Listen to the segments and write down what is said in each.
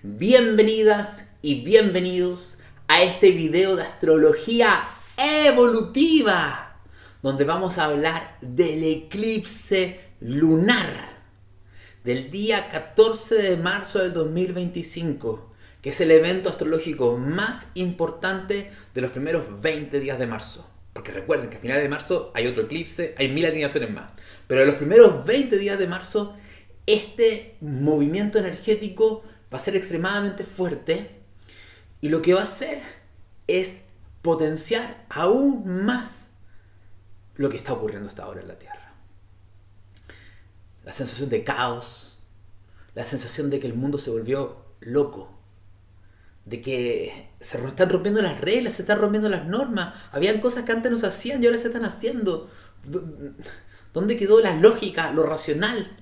Bienvenidas y bienvenidos a este video de astrología evolutiva, donde vamos a hablar del eclipse lunar del día 14 de marzo del 2025, que es el evento astrológico más importante de los primeros 20 días de marzo. Porque recuerden que a finales de marzo hay otro eclipse, hay 1000 alineaciones más. Pero en los primeros 20 días de marzo, este movimiento energético va a ser extremadamente fuerte y lo que va a hacer es potenciar aún más lo que está ocurriendo hasta ahora en la Tierra. La sensación de caos, la sensación de que el mundo se volvió loco, de que se están rompiendo las reglas, se están rompiendo las normas. Habían cosas que antes no se hacían y ahora se están haciendo. ¿Dónde quedó la lógica, lo racional?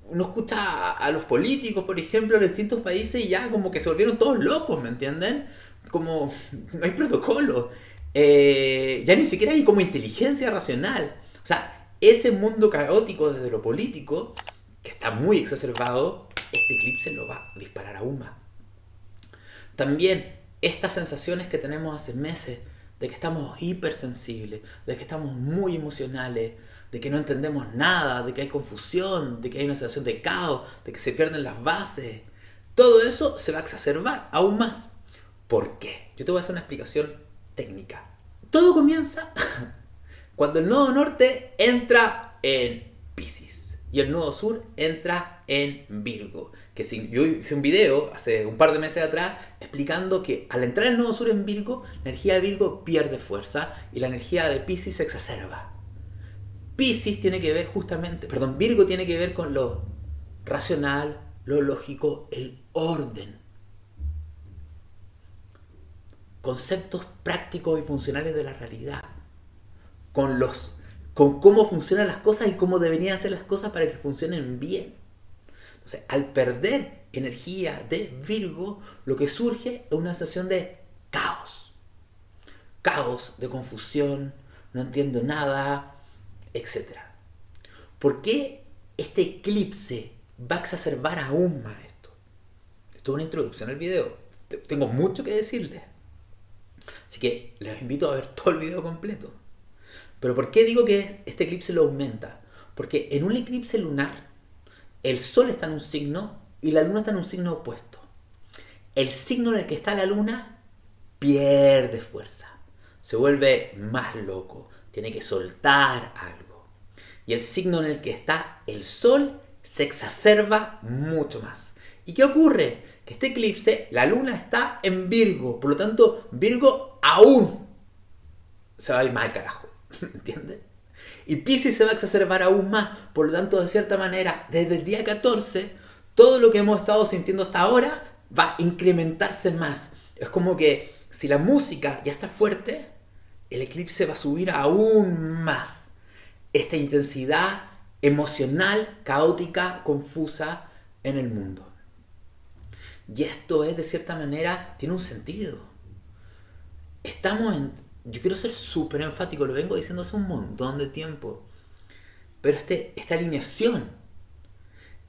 Uno escucha a los políticos, por ejemplo, de distintos países y ya como que se volvieron todos locos, ¿me entienden? Como no hay protocolo. Ya ni siquiera hay como inteligencia racional. O sea, ese mundo caótico desde lo político, que está muy exacerbado, este eclipse lo va a disparar aún más. También estas sensaciones que tenemos hace meses, de que estamos hipersensibles, de que estamos muy emocionales, de que no entendemos nada, de que hay confusión, de que hay una sensación de caos, de que se pierden las bases. Todo eso se va a exacerbar aún más. ¿Por qué? Yo te voy a hacer una explicación técnica. Todo comienza cuando el nodo norte entra en Piscis y el nodo sur entra en Virgo. Que yo hice un video hace un par de meses atrás explicando que al entrar el nodo sur en Virgo, la energía de Virgo pierde fuerza y la energía de Piscis se exacerba. Virgo tiene que ver con lo racional, lo lógico, el orden. Conceptos prácticos y funcionales de la realidad. Con cómo funcionan las cosas y cómo deberían ser las cosas para que funcionen bien. Entonces, al perder energía de Virgo, lo que surge es una sensación de caos. Caos, de confusión, no entiendo nada, etc. ¿Por qué este eclipse va a exacerbar aún más esto? Esto es una introducción al video. Tengo mucho que decirles. Así que les invito a ver todo el video completo. Pero ¿por qué digo que este eclipse lo aumenta? Porque en un eclipse lunar, el Sol está en un signo y la Luna está en un signo opuesto. El signo en el que está la Luna pierde fuerza. Se vuelve más loco. Tiene que soltar algo. Y el signo en el que está el Sol se exacerba mucho más. ¿Y qué ocurre? Que este eclipse, la Luna está en Virgo. Por lo tanto, Virgo aún se va a ir más al carajo. ¿Entiendes? Y Piscis se va a exacerbar aún más. Por lo tanto, de cierta manera, desde el día 14, todo lo que hemos estado sintiendo hasta ahora va a incrementarse más. Es como que si la música ya está fuerte, el eclipse va a subir aún más esta intensidad emocional, caótica, confusa en el mundo. Y esto es, de cierta manera, tiene un sentido. Yo quiero ser súper enfático, lo vengo diciendo hace un montón de tiempo. Pero esta alineación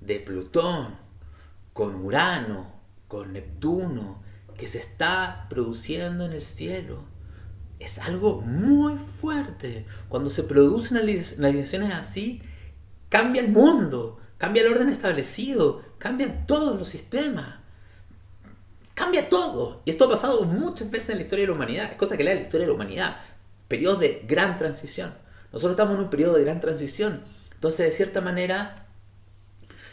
de Plutón con Urano, con Neptuno, que se está produciendo en el cielo, es algo muy fuerte. Cuando se producen alineaciones así, cambia el mundo, cambia el orden establecido, cambian todos los sistemas. Cambia todo. Y esto ha pasado muchas veces en la historia de la humanidad. Es cosa que lea la historia de la humanidad. Periodos de gran transición. Nosotros estamos en un periodo de gran transición. Entonces, de cierta manera,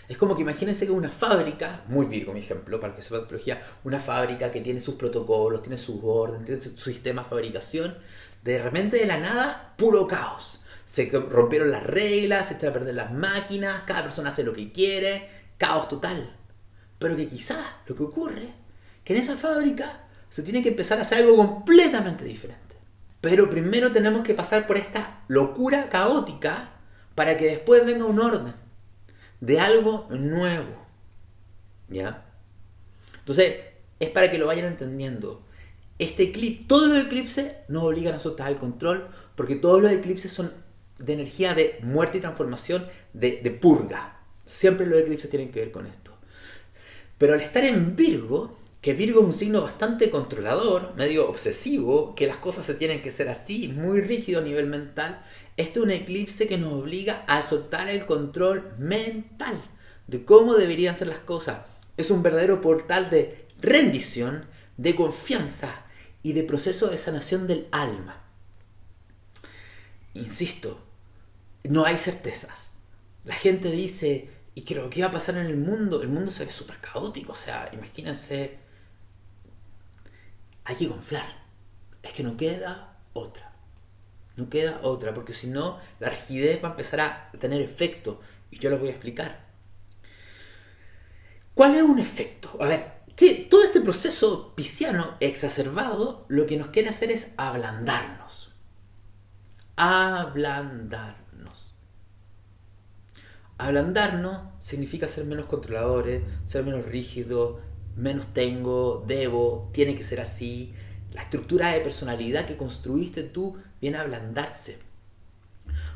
es como que imagínense que una fábrica, muy Virgo mi ejemplo, para que sepan astrología, una fábrica que tiene sus protocolos, tiene sus órdenes, tiene su sistema de fabricación, de repente de la nada, puro caos. Se rompieron las reglas, se están a perder las máquinas, cada persona hace lo que quiere, caos total. Pero que quizás lo que ocurre, que en esa fábrica se tiene que empezar a hacer algo completamente diferente. Pero primero tenemos que pasar por esta locura caótica para que después venga un orden de algo nuevo. ¿Ya? Entonces, es para que lo vayan entendiendo. Todos los eclipses nos obligan a soltar el control, porque todos los eclipses son de energía de muerte y transformación, de purga. Siempre los eclipses tienen que ver con esto. Pero al estar en Virgo, que Virgo es un signo bastante controlador, medio obsesivo, que las cosas se tienen que ser así, muy rígido a nivel mental, este es un eclipse que nos obliga a soltar el control mental de cómo deberían ser las cosas. Es un verdadero portal de rendición, de confianza y de proceso de sanación del alma. Insisto, no hay certezas. La gente dice, ¿y qué va a pasar en el mundo? El mundo se ve súper caótico, o sea, imagínense, hay que confiar. Es que no queda otra. No queda otra, porque si no, la rigidez va a empezar a tener efecto. Y yo lo voy a explicar. ¿Cuál es un efecto? A ver, que todo este proceso pisciano exacerbado lo que nos quiere hacer es ablandarnos. Ablandarnos. Ablandarnos significa ser menos controladores, ser menos rígidos, menos tengo, debo, tiene que ser así. La estructura de personalidad que construiste tú viene a ablandarse.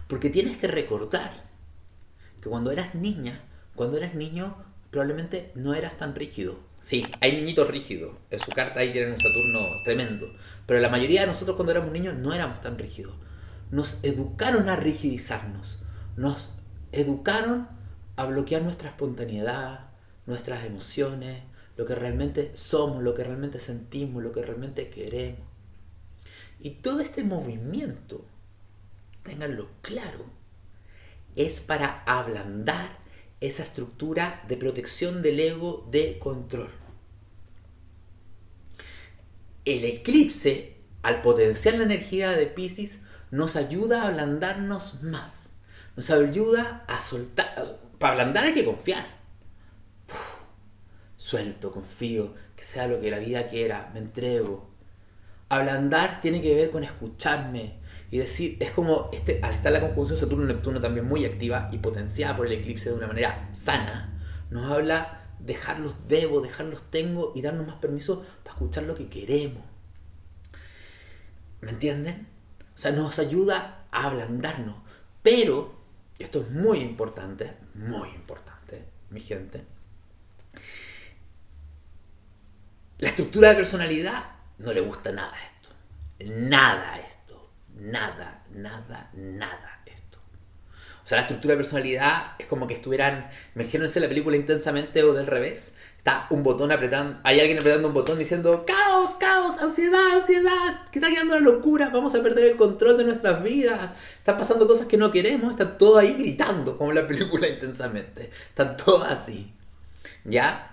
Porque tienes que recordar que cuando eras niña, cuando eras niño, probablemente no eras tan rígido. Sí, hay niñitos rígidos. En su carta ahí tienen un Saturno tremendo. Pero la mayoría de nosotros cuando éramos niños no éramos tan rígidos. Nos educaron a rigidizarnos. Nos educaron a bloquear nuestra espontaneidad, nuestras emociones, lo que realmente somos, lo que realmente sentimos, lo que realmente queremos. Y todo este movimiento, ténganlo claro, es para ablandar esa estructura de protección del ego de control. El eclipse, al potenciar la energía de Piscis, nos ayuda a ablandarnos más. Nos ayuda a soltar. Para ablandar hay que confiar. Suelto, confío, que sea lo que la vida quiera, me entrego. Ablandar tiene que ver con escucharme y decir, es como, al estar la conjunción Saturno-Neptuno también muy activa y potenciada por el eclipse de una manera sana, nos habla dejarlos debo, dejarlos tengo y darnos más permiso para escuchar lo que queremos. ¿Me entienden? O sea, nos ayuda a ablandarnos. Pero, y esto es muy importante, mi gente, la estructura de personalidad no le gusta nada a esto. Nada a esto. Nada esto. O sea, la estructura de personalidad es como que estuvieran, imagínense la película Intensamente o del revés. Está un botón apretando, hay alguien apretando un botón diciendo caos, caos, ansiedad, ansiedad, que está quedando la locura, vamos a perder el control de nuestras vidas, están pasando cosas que no queremos, están todos ahí gritando, como en la película Intensamente. Están todos así. ¿Ya?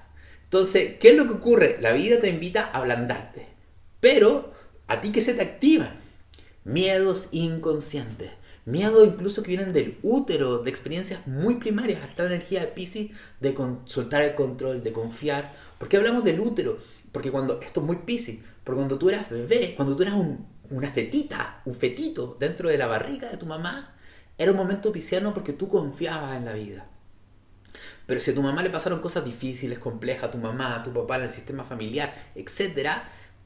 Entonces, ¿qué es lo que ocurre? La vida te invita a ablandarte. Pero, ¿a ti qué se te activan? Miedos inconscientes. Miedos incluso que vienen del útero, de experiencias muy primarias. Esta energía de Piscis de soltar el control, de confiar. ¿Por qué hablamos del útero? Porque esto es muy Piscis, porque cuando tú eras bebé, cuando tú eras una fetita, un fetito dentro de la barriga de tu mamá, era un momento pisciano porque tú confiabas en la vida. Pero si a tu mamá le pasaron cosas difíciles, complejas, a tu mamá, a tu papá, en el sistema familiar, etc.,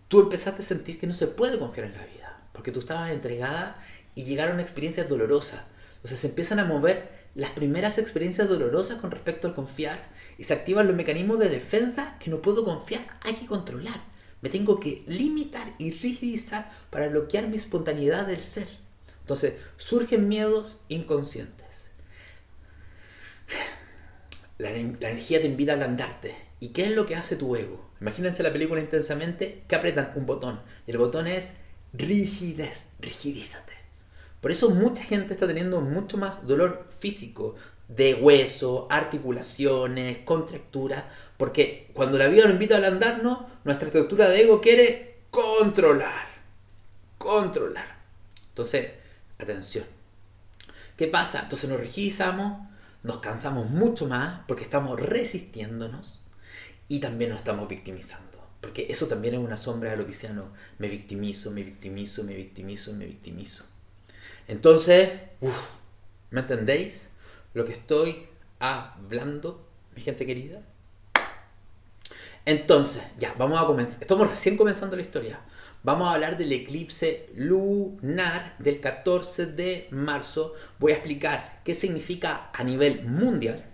tú empezaste a sentir que no se puede confiar en la vida, porque tú estabas entregada y llegaron experiencias dolorosas. Entonces se empiezan a mover las primeras experiencias dolorosas con respecto al confiar y se activan los mecanismos de defensa que no puedo confiar, hay que controlar. Me tengo que limitar y rigidizar para bloquear mi espontaneidad del ser. Entonces surgen miedos inconscientes. La energía te invita a ablandarte. ¿Y qué es lo que hace tu ego? Imagínense la película Intensamente que apretan un botón. Y el botón es rigidez, rigidízate. Por eso mucha gente está teniendo mucho más dolor físico, de hueso, articulaciones, contracturas, porque cuando la vida nos invita a ablandarnos, nuestra estructura de ego quiere controlar. Entonces, atención. ¿Qué pasa? Entonces nos rigidizamos, nos cansamos mucho más porque estamos resistiéndonos y también nos estamos victimizando. Porque eso también es una sombra de lo pisciano. Me victimizo. Entonces, ¿me entendéis lo que estoy hablando, mi gente querida? Entonces, ya, vamos a comenzar. Estamos recién comenzando la historia. Vamos a hablar del eclipse lunar del 14 de marzo. Voy a explicar qué significa a nivel mundial,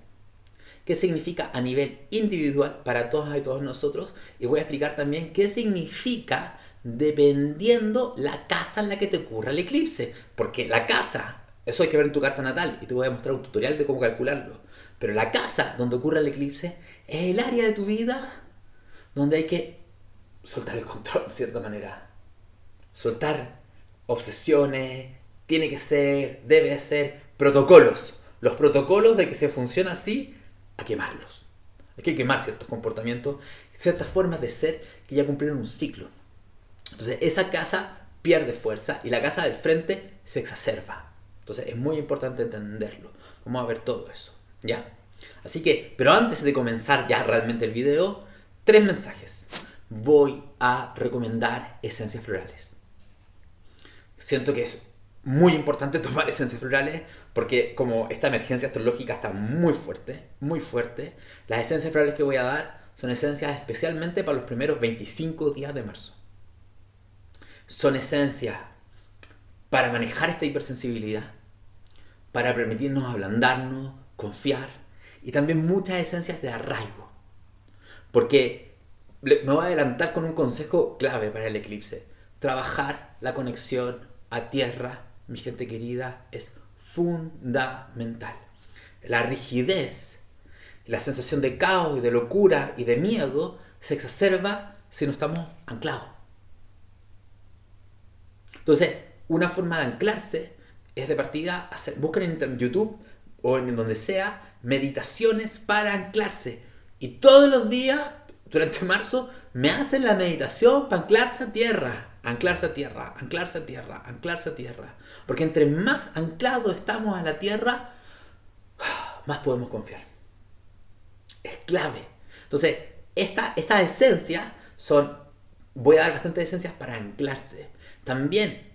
qué significa a nivel individual para todas y todos nosotros, y voy a explicar también qué significa dependiendo la casa en la que te ocurra el eclipse. Porque la casa, eso hay que ver en tu carta natal, y te voy a mostrar un tutorial de cómo calcularlo. Pero la casa donde ocurra el eclipse es el área de tu vida donde hay que soltar el control, de cierta manera. Soltar obsesiones, tiene que ser, debe ser, protocolos. Los protocolos de que se funciona así, a quemarlos. Hay que quemar ciertos comportamientos, ciertas formas de ser que ya cumplieron un ciclo. Entonces esa casa pierde fuerza y la casa del frente se exacerba. Entonces es muy importante entenderlo. Vamos a ver todo eso, ¿ya? Así que, pero antes de comenzar ya realmente el video, 3 mensajes. Voy a recomendar esencias florales. Siento que es muy importante tomar esencias florales porque como esta emergencia astrológica está muy fuerte, las esencias florales que voy a dar son esencias especialmente para los primeros 25 días de marzo. Son esencias para manejar esta hipersensibilidad, para permitirnos ablandarnos, confiar, y también muchas esencias de arraigo. Porque me voy a adelantar con un consejo clave para el eclipse. Trabajar la conexión a tierra, mi gente querida, es fundamental. La rigidez, la sensación de caos y de locura y de miedo se exacerba si no estamos anclados. Entonces, una forma de anclarse es de partida busquen en YouTube o en donde sea meditaciones para anclarse. Y todos los días, durante marzo, me hacen la meditación para anclarse a tierra. Anclarse a tierra, anclarse a tierra, anclarse a tierra. Porque entre más anclados estamos a la tierra, más podemos confiar. Es clave. Entonces, estas esencias son... Voy a dar bastantes esencias para anclarse. También,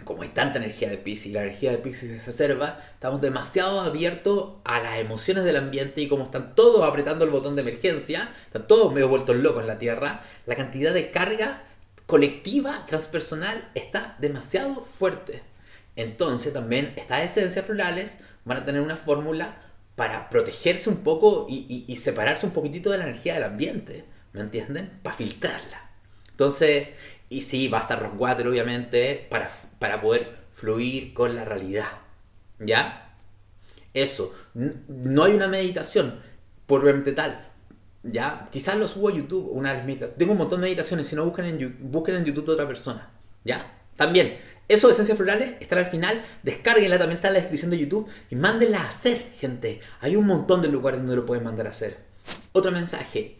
como hay tanta energía de Piscis y la energía de Piscis se exacerba, estamos demasiado abiertos a las emociones del ambiente y como están todos apretando el botón de emergencia, están todos medio vueltos locos en la Tierra, la cantidad de carga colectiva, transpersonal, está demasiado fuerte. Entonces también estas esencias florales van a tener una fórmula para protegerse un poco y separarse un poquitito de la energía del ambiente, ¿me entienden? Para filtrarla. Entonces, y sí, va a estar Rockwater obviamente para poder fluir con la realidad, ¿ya? Eso, no hay una meditación propiamente tal, ¿ya? Quizás lo subo a YouTube, una de las meditaciones. Tengo un montón de meditaciones, si no busquen en YouTube de otra persona, ¿ya? También, eso de esencias florales están al final, descárguenla, también está en la descripción de YouTube y mándenla a hacer, gente. Hay un montón de lugares donde lo pueden mandar a hacer. Otro mensaje,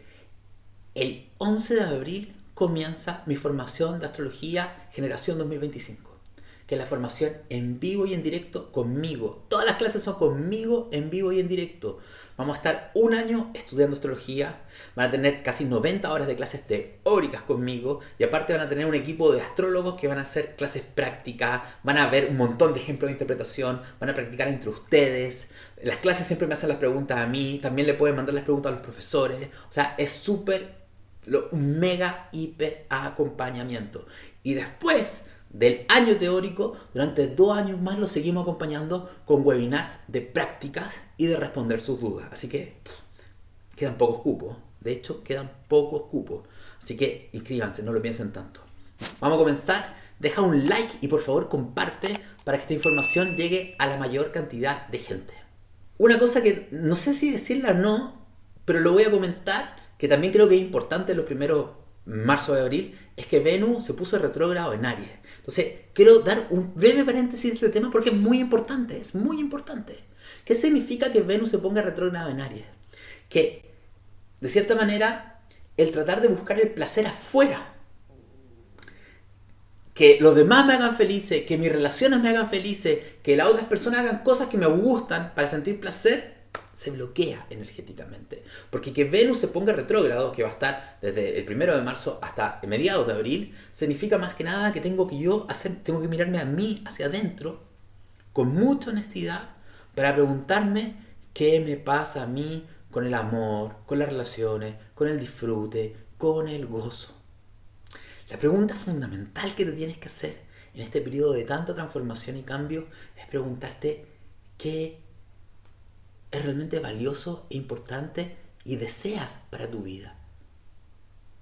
el 11 de abril comienza mi formación de astrología Generación 2025, que es la formación en vivo y en directo conmigo. Todas las clases son conmigo en vivo y en directo. Vamos a estar un año estudiando astrología, van a tener casi 90 horas de clases teóricas conmigo y aparte van a tener un equipo de astrólogos que van a hacer clases prácticas, van a ver un montón de ejemplos de interpretación, van a practicar entre ustedes. Las clases siempre me hacen las preguntas a mí, también le pueden mandar las preguntas a los profesores. O sea, es un mega hiper acompañamiento. Y después del año teórico, durante 2 años más lo seguimos acompañando con webinars de prácticas y de responder sus dudas. Así que quedan pocos cupos. De hecho, quedan pocos cupos. Así que inscríbanse, no lo piensen tanto. Vamos a comenzar. Deja un like y por favor comparte para que esta información llegue a la mayor cantidad de gente. Una cosa que no sé si decirla o no, pero lo voy a comentar, que también creo que es importante en los primeros marzo de abril, es que Venus se puso retrógrado en Aries. Entonces, quiero dar un breve paréntesis de este tema porque es muy importante, es muy importante. ¿Qué significa que Venus se ponga retrógrado en Aries? Que, de cierta manera, el tratar de buscar el placer afuera, que los demás me hagan felices, que mis relaciones me hagan felices, que las otras personas hagan cosas que me gustan para sentir placer, se bloquea energéticamente. Porque que Venus se ponga retrógrado, que va a estar desde el 1 de marzo hasta mediados de abril, significa más que nada que tengo que mirarme a mí hacia adentro con mucha honestidad para preguntarme qué me pasa a mí con el amor, con las relaciones, con el disfrute, con el gozo. La pregunta fundamental que te tienes que hacer en este periodo de tanta transformación y cambio es preguntarte qué es realmente valioso e importante y deseas para tu vida.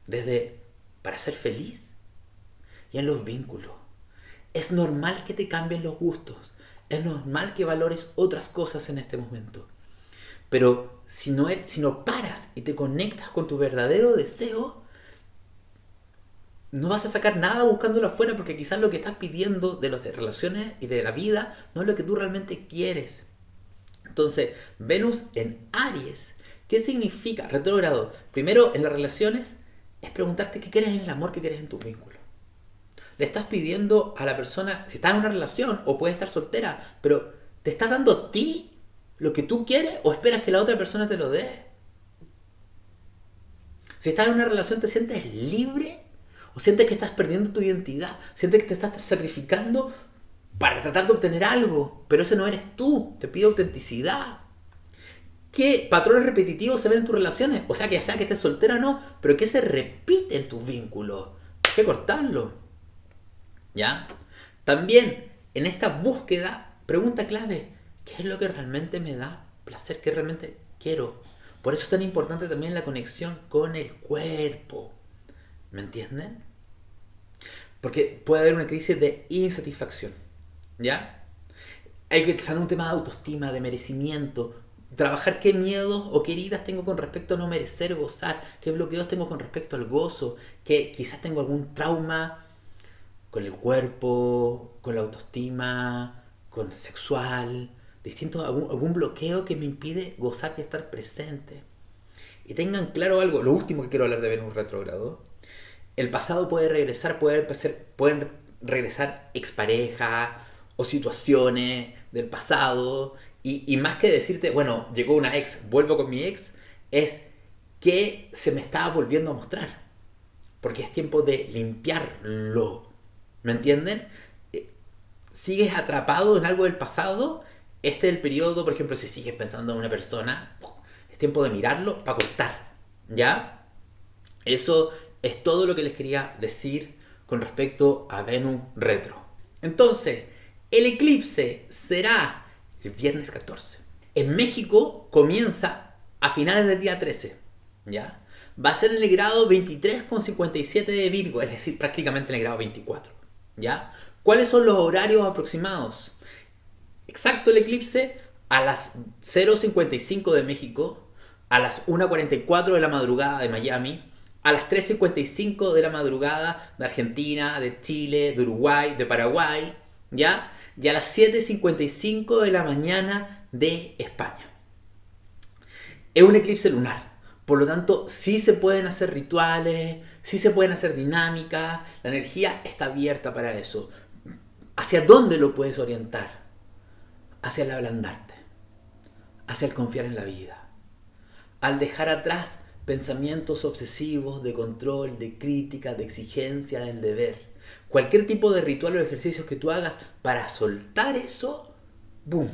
Desde para ser feliz y en los vínculos. Es normal que te cambien los gustos. Es normal que valores otras cosas en este momento. Pero si no paras y te conectas con tu verdadero deseo, no vas a sacar nada buscándolo afuera, porque quizás lo que estás pidiendo de las relaciones y de la vida no es lo que tú realmente quieres. Entonces, Venus en Aries, ¿qué significa? Retrógrado. Primero, en las relaciones, es preguntarte qué quieres en el amor, qué quieres en tu vínculo. Le estás pidiendo a la persona, si estás en una relación o puedes estar soltera, pero ¿te estás dando a ti lo que tú quieres o esperas que la otra persona te lo dé? Si estás en una relación, ¿te sientes libre? ¿O sientes que estás perdiendo tu identidad? ¿Sientes que te estás sacrificando para tratar de obtener algo? Pero ese no eres tú. Te pide autenticidad. ¿Qué patrones repetitivos se ven en tus relaciones? O sea que estés soltera o no, pero ¿qué se repite en tus vínculos? Hay que cortarlo. ¿Ya? También, en esta búsqueda, pregunta clave: ¿qué es lo que realmente me da placer? ¿Qué realmente quiero? Por eso es tan importante también la conexión con el cuerpo. ¿Me entienden? Porque puede haber una crisis de insatisfacción. ¿Ya? Hay que sanar un tema de autoestima, de merecimiento. Trabajar qué miedos o qué heridas tengo con respecto a no merecer gozar. Qué bloqueos tengo con respecto al gozo. Que quizás tengo algún trauma con el cuerpo, con la autoestima, con el sexual. Algún bloqueo que me impide gozar y estar presente. Y tengan claro algo, lo último que quiero hablar de Venus retrógrado. El pasado puede regresar, pueden regresar exparejas o situaciones del pasado. Y más que decirte, bueno, llegó una ex, vuelvo con mi ex, es que se me está volviendo a mostrar. Porque es tiempo de limpiarlo. ¿Me entienden? ¿Sigues atrapado en algo del pasado? Este es el periodo, por ejemplo, si sigues pensando en una persona, es tiempo de mirarlo para cortar. ¿Ya? Eso es todo lo que les quería decir con respecto a Venus retro. Entonces, el eclipse será el viernes 14. En México comienza a finales del día 13. ¿Ya? Va a ser en el grado 23,57 de Virgo, es decir, prácticamente en el grado 24. ¿Ya? ¿Cuáles son los horarios aproximados? Exacto el eclipse a las 0:55 de México, a las 1:44 de la madrugada de Miami, a las 3:55 de la madrugada de Argentina, de Chile, de Uruguay, de Paraguay, ¿ya? Y a las 7:55 de la mañana de España. Es un eclipse lunar. Por lo tanto, sí se pueden hacer rituales, sí se pueden hacer dinámicas, la energía está abierta para eso. ¿Hacia dónde lo puedes orientar? Hacia el ablandarte, hacia el confiar en la vida, al dejar atrás pensamientos obsesivos de control, de crítica, de exigencia, del deber. Cualquier tipo de ritual o ejercicios que tú hagas para soltar eso, ¡boom!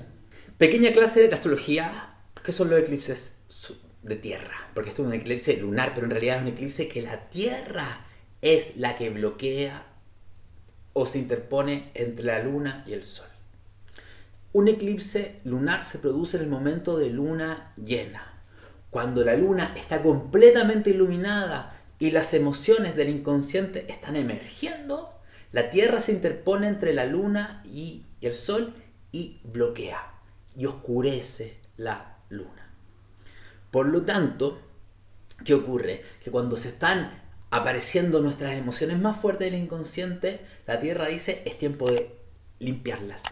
Pequeña clase de astrología, ¿qué son los eclipses de tierra? Porque esto es un eclipse lunar, pero en realidad es un eclipse que la tierra es la que bloquea o se interpone entre la luna y el sol. Un eclipse lunar se produce en el momento de luna llena, cuando la luna está completamente iluminada y las emociones del inconsciente están emergiendo. La tierra se interpone entre la luna y el sol y bloquea y oscurece la luna. Por lo tanto, ¿qué ocurre? Que cuando se están apareciendo nuestras emociones más fuertes del inconsciente, la tierra dice: es tiempo de limpiarlas,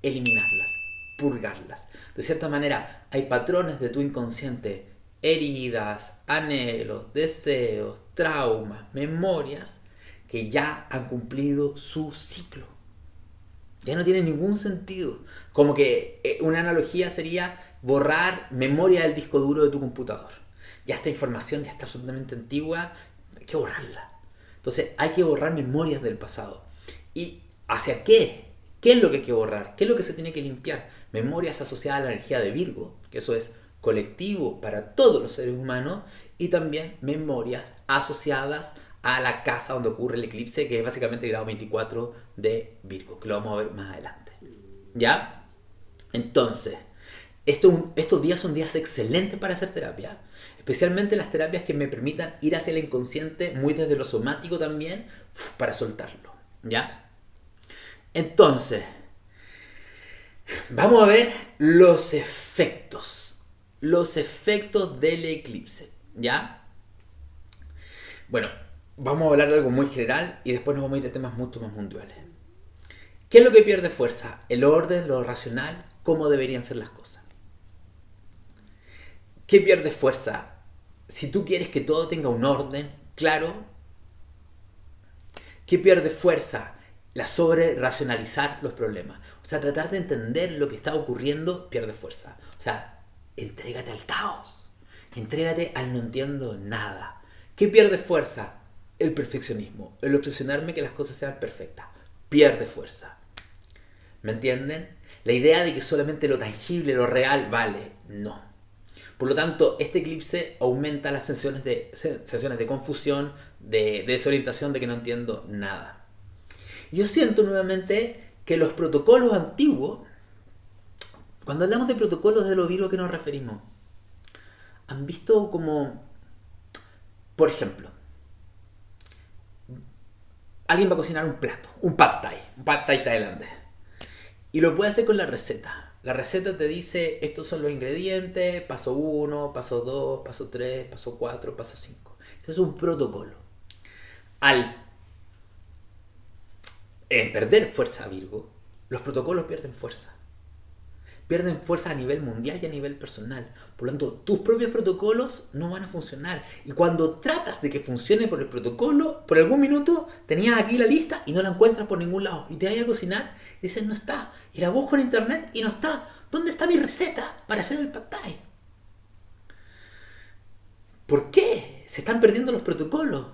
eliminarlas, purgarlas. De cierta manera, hay patrones de tu inconsciente, heridas, anhelos, deseos, traumas, memorias, que ya han cumplido su ciclo. Ya no tiene ningún sentido. Como que una analogía sería borrar memoria del disco duro de tu computador. Ya esta información ya está absolutamente antigua, hay que borrarla. Entonces hay que borrar memorias del pasado. ¿Y hacia qué? ¿Qué es lo que hay que borrar? ¿Qué es lo que se tiene que limpiar? Memorias asociadas a la energía de Virgo, que eso es colectivo para todos los seres humanos, y también memorias asociadas a la casa donde ocurre el eclipse, que es básicamente el grado 24 de Virgo, que lo vamos a ver más adelante. ¿Ya? Entonces, estos días son días excelentes para hacer terapia. Especialmente las terapias que me permitan ir hacia el inconsciente, muy desde lo somático también, para soltarlo. ¿Ya? Entonces, vamos a ver los efectos. Los efectos del eclipse. ¿Ya? Bueno, vamos a hablar de algo muy general y después nos vamos a ir a temas mucho más mundiales. ¿Qué es lo que pierde fuerza? El orden, lo racional, cómo deberían ser las cosas. ¿Qué pierde fuerza? Si tú quieres que todo tenga un orden claro, ¿qué pierde fuerza? La sobre-racionalizar los problemas. O sea, tratar de entender lo que está ocurriendo pierde fuerza. O sea, entrégate al caos. Entrégate al no entiendo nada. ¿Qué pierde fuerza? El perfeccionismo. El obsesionarme que las cosas sean perfectas. Pierde fuerza. ¿Me entienden? La idea de que solamente lo tangible, lo real, vale. No. Por lo tanto, este eclipse aumenta las sensaciones de confusión, de desorientación, de que no entiendo nada. Yo siento nuevamente que los protocolos antiguos, cuando hablamos de protocolos de lo Virgo, ¿a qué nos referimos? Han visto como, por ejemplo, alguien va a cocinar un plato, un pad thai tailandés, y lo puede hacer con la receta. La receta te dice, estos son los ingredientes, paso 1, paso 2, paso 3, paso 4, paso 5. Eso es un protocolo. Al perder fuerza, Virgo, los protocolos pierden fuerza. Pierden fuerza a nivel mundial y a nivel personal. Por lo tanto, tus propios protocolos no van a funcionar. Y cuando tratas de que funcione por el protocolo, por algún minuto tenías aquí la lista y no la encuentras por ningún lado. Y te vas a cocinar y dices, no está. Y la busco en internet y no está. ¿Dónde está mi receta para hacer el pad thai? ¿Por qué? Se están perdiendo los protocolos.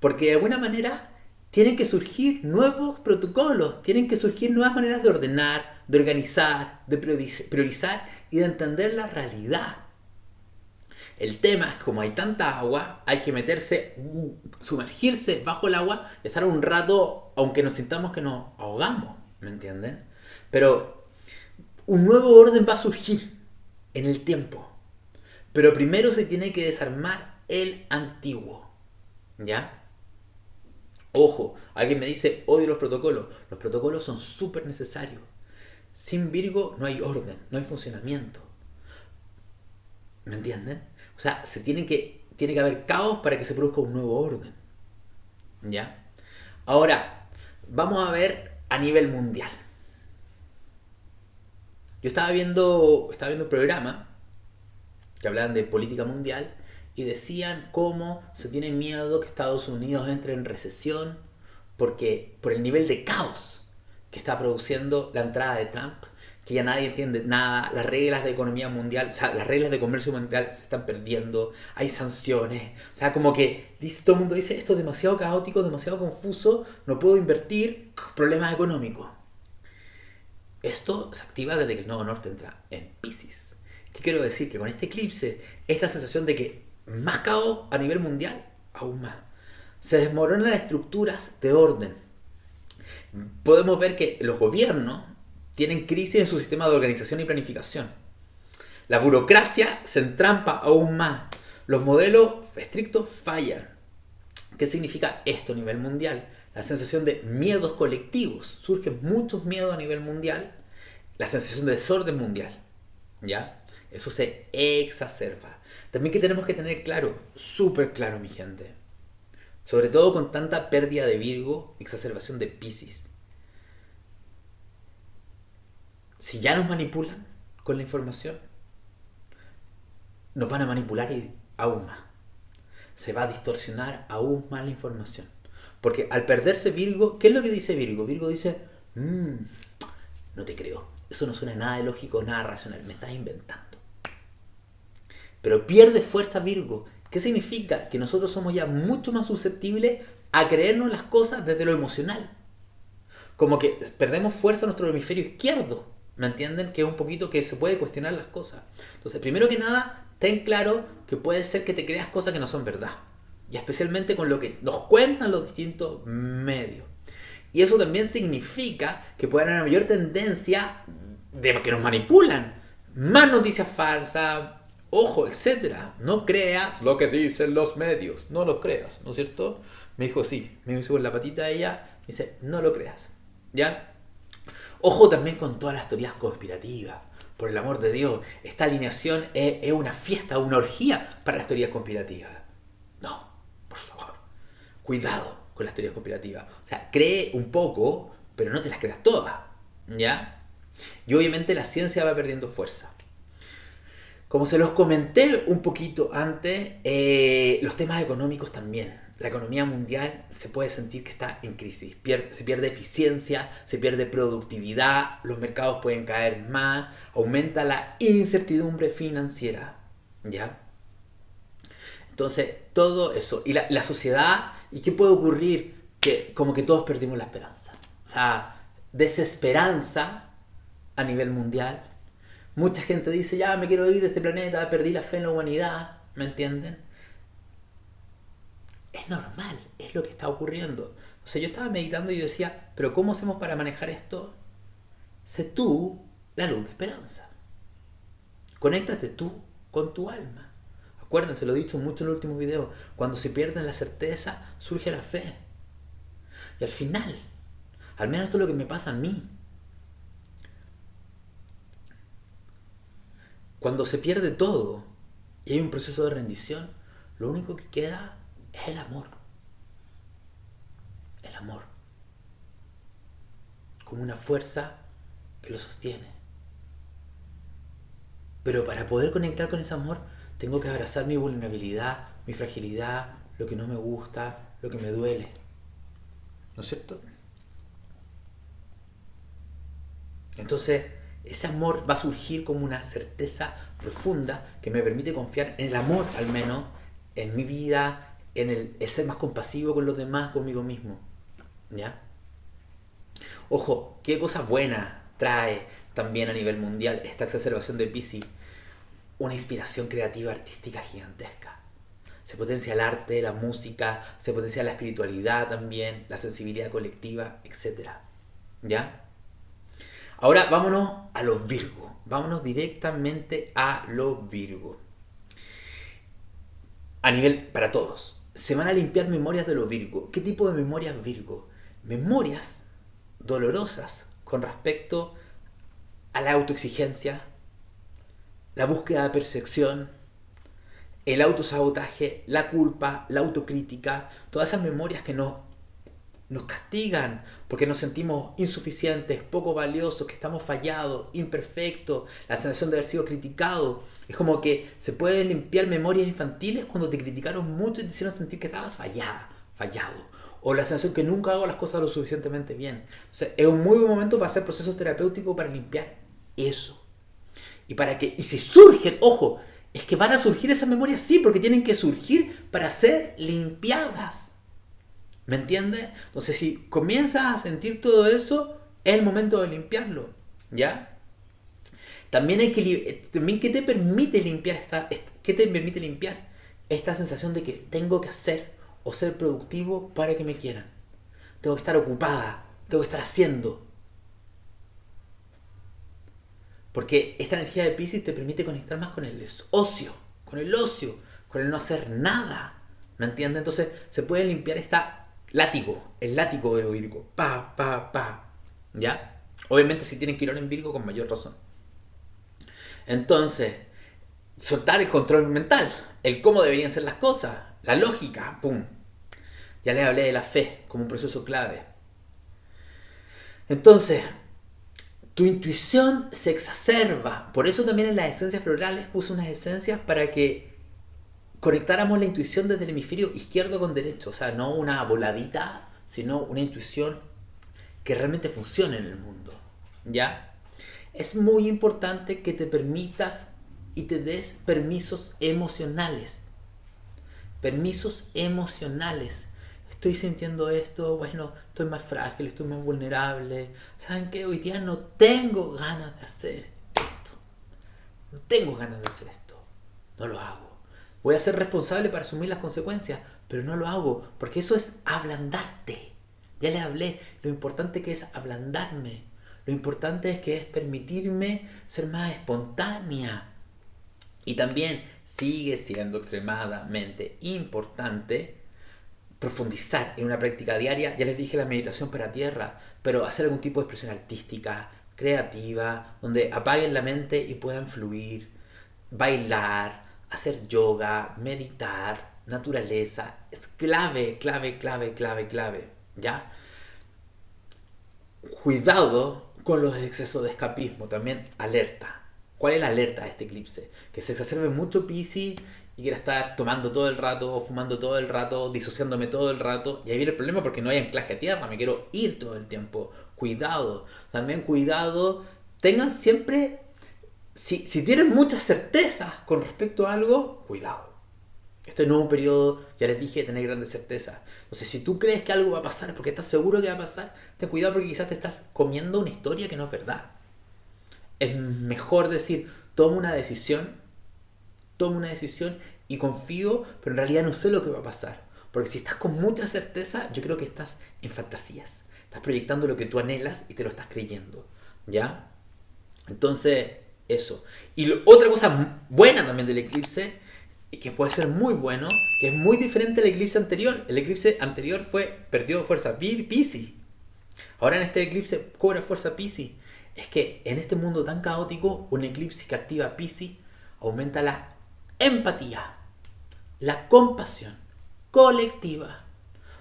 Porque de alguna manera tienen que surgir nuevos protocolos, tienen que surgir nuevas maneras de ordenar, de organizar, de priorizar y de entender la realidad. El tema es que como hay tanta agua, hay que meterse, sumergirse bajo el agua y estar un rato, aunque nos sintamos que nos ahogamos, ¿me entienden? Pero un nuevo orden va a surgir en el tiempo. Pero primero se tiene que desarmar el antiguo, ¿ya? Ojo, alguien me dice, odio los protocolos. Los protocolos son súper necesarios. Sin Virgo no hay orden, no hay funcionamiento. ¿Me entienden? O sea, tiene que haber caos para que se produzca un nuevo orden. ¿Ya? Ahora, vamos a ver a nivel mundial. Yo estaba viendo un programa que hablaban de política mundial y decían cómo se tiene miedo que Estados Unidos entre en recesión por el nivel de caos que está produciendo la entrada de Trump, que ya nadie entiende nada, las reglas de economía mundial, o sea, las reglas de comercio mundial se están perdiendo, hay sanciones, o sea, como que todo el mundo dice, esto es demasiado caótico, demasiado confuso, no puedo invertir, problemas económicos. Esto se activa desde que el nodo norte entra en Piscis. ¿Qué quiero decir? Que con este eclipse, esta sensación de que más caos a nivel mundial, aún más. Se desmoronan las estructuras de orden. Podemos ver que los gobiernos tienen crisis en su sistema de organización y planificación. La burocracia se entrampa aún más. Los modelos estrictos fallan. ¿Qué significa esto a nivel mundial? La sensación de miedos colectivos. Surgen muchos miedos a nivel mundial. La sensación de desorden mundial. ¿Ya? Eso se exacerba. También que tenemos que tener claro, súper claro, mi gente. Sobre todo con tanta pérdida de Virgo, exacerbación de Piscis. Si ya nos manipulan con la información, nos van a manipular aún más. Se va a distorsionar aún más la información. Porque al perderse Virgo, ¿qué es lo que dice Virgo? Virgo dice, no te creo. Eso no suena nada de lógico, nada racional. Me estás inventando. Pero pierde fuerza Virgo. ¿Qué significa? Que nosotros somos ya mucho más susceptibles a creernos las cosas desde lo emocional. Como que perdemos fuerza en nuestro hemisferio izquierdo. ¿Me entienden? Que es un poquito que se puede cuestionar las cosas. Entonces, primero que nada, ten claro que puede ser que te creas cosas que no son verdad. Y especialmente con lo que nos cuentan los distintos medios. Y eso también significa que puede haber una mayor tendencia de que nos manipulan. más noticias falsas, ojo, etcétera. No creas lo que dicen los medios, no lo creas, ¿no es cierto? Me dijo sí, me hizo con la patita de ella, me dice, no lo creas, ¿ya? Ojo también con todas las teorías conspirativas. Por el amor de Dios, esta alineación es una fiesta, una orgía para las teorías conspirativas. No, por favor, cuidado con las teorías conspirativas. O sea, cree un poco, pero no te las creas todas, ¿ya? Y obviamente la ciencia va perdiendo fuerza. Como se los comenté un poquito antes, los temas económicos también. La economía mundial se puede sentir que está en crisis. Se pierde eficiencia, se pierde productividad, los mercados pueden caer más, aumenta la incertidumbre financiera. ¿Ya? Entonces, todo eso. Y la sociedad, ¿y qué puede ocurrir? Que como que todos perdimos la esperanza. O sea, desesperanza a nivel mundial. Mucha gente dice, ya me quiero ir de este planeta, perdí la fe en la humanidad. ¿Me entienden? Es normal, es lo que está ocurriendo. O sea, yo estaba meditando y yo decía, pero ¿cómo hacemos para manejar esto? Sé tú la luz de esperanza. Conéctate tú con tu alma. Acuérdense, lo he dicho mucho en el último video, cuando se pierde la certeza, surge la fe. Y al final, al menos esto es lo que me pasa a mí. Cuando se pierde todo y hay un proceso de rendición, lo único que queda es el amor. El amor. Como una fuerza que lo sostiene. Pero para poder conectar con ese amor, tengo que abrazar mi vulnerabilidad, mi fragilidad, lo que no me gusta, lo que me duele. ¿No es cierto? Entonces, ese amor va a surgir como una certeza profunda que me permite confiar en el amor, al menos, en mi vida, en el ser más compasivo con los demás, conmigo mismo. ¿Ya? Ojo, qué cosa buena trae también a nivel mundial esta exacerbación de Piscis. Una inspiración creativa artística gigantesca. Se potencia el arte, la música, se potencia la espiritualidad también, la sensibilidad colectiva, etc. ¿Ya? Ahora vámonos a los Virgos. Vámonos directamente a los Virgos. A nivel para todos. Se van a limpiar memorias de los Virgos. ¿Qué tipo de memorias Virgo? Memorias dolorosas con respecto a la autoexigencia, la búsqueda de perfección, el autosabotaje, la culpa, la autocrítica, todas esas memorias que nos castigan porque nos sentimos insuficientes, poco valiosos, que estamos fallados, imperfectos, la sensación de haber sido criticados. Es como que se pueden limpiar memorias infantiles cuando te criticaron mucho y te hicieron sentir que estabas fallado. O la sensación que nunca hago las cosas lo suficientemente bien. Entonces, es un muy buen momento para hacer procesos terapéuticos para limpiar eso. Y si surgen, ojo, es que van a surgir esas memorias, sí, porque tienen que surgir para ser limpiadas. ¿Me entiendes? Entonces, si comienzas a sentir todo eso, es el momento de limpiarlo. ¿Ya? También ¿qué te permite limpiar qué te permite limpiar esta sensación de que tengo que hacer o ser productivo para que me quieran? Tengo que estar ocupada, tengo que estar haciendo. Porque esta energía de Piscis te permite conectar más con el ocio, con el no hacer nada. ¿Me entiendes? Entonces se puede limpiar el látigo de Virgo. ¿Ya? Obviamente si tienen Quirón en Virgo, con mayor razón. Entonces, soltar el control mental, el cómo deberían ser las cosas, la lógica, ¡pum! Ya les hablé de la fe como un proceso clave. Entonces, tu intuición se exacerba. Por eso también en las esencias florales puse unas esencias para que conectáramos la intuición desde el hemisferio izquierdo con derecho. O sea, no una voladita, sino una intuición que realmente funcione en el mundo. ¿Ya? Es muy importante que te permitas y te des permisos emocionales. Permisos emocionales. Estoy sintiendo esto, bueno, estoy más frágil, estoy más vulnerable. ¿Saben qué? Hoy día no tengo ganas de hacer esto. No tengo ganas de hacer esto. No lo hago. Voy a ser responsable para asumir las consecuencias, pero no lo hago, porque eso es ablandarte. Ya les hablé lo importante que es ablandarme. Lo Lo importante es que es permitirme ser más espontánea. Y también sigue siendo extremadamente importante profundizar en una práctica diaria. Ya les dije la meditación para tierra, pero hacer algún tipo de expresión artística, creativa, donde apaguen la mente y puedan fluir, bailar, hacer yoga, meditar, naturaleza. Es clave, clave, clave, clave, clave. ¿Ya? Cuidado con los excesos de escapismo, también alerta. ¿Cuál es la alerta de este eclipse? Que se exacerbe mucho Piscis y quiera estar tomando todo el rato, fumando todo el rato, disociándome todo el rato. Y ahí viene el problema porque no hay anclaje a tierra, me quiero ir todo el tiempo. Cuidado, también cuidado. Tengan siempre, si tienen muchas certezas con respecto a algo, cuidado. Este nuevo periodo, ya les dije, tener grandes certezas. Entonces, si tú crees que algo va a pasar porque estás seguro que va a pasar, ten cuidado porque quizás te estás comiendo una historia que no es verdad. Es mejor decir, tomo una decisión y confío, pero en realidad no sé lo que va a pasar. Porque si estás con mucha certeza, yo creo que estás en fantasías. Estás proyectando lo que tú anhelas y te lo estás creyendo. ¿Ya? Entonces, eso. Y otra cosa buena también del eclipse, y que puede ser muy bueno, que es muy diferente al eclipse anterior. El eclipse anterior perdió fuerza Piscis. Ahora en este eclipse cobra fuerza Piscis. Es que en este mundo tan caótico, un eclipse que activa Piscis aumenta la empatía, la compasión colectiva.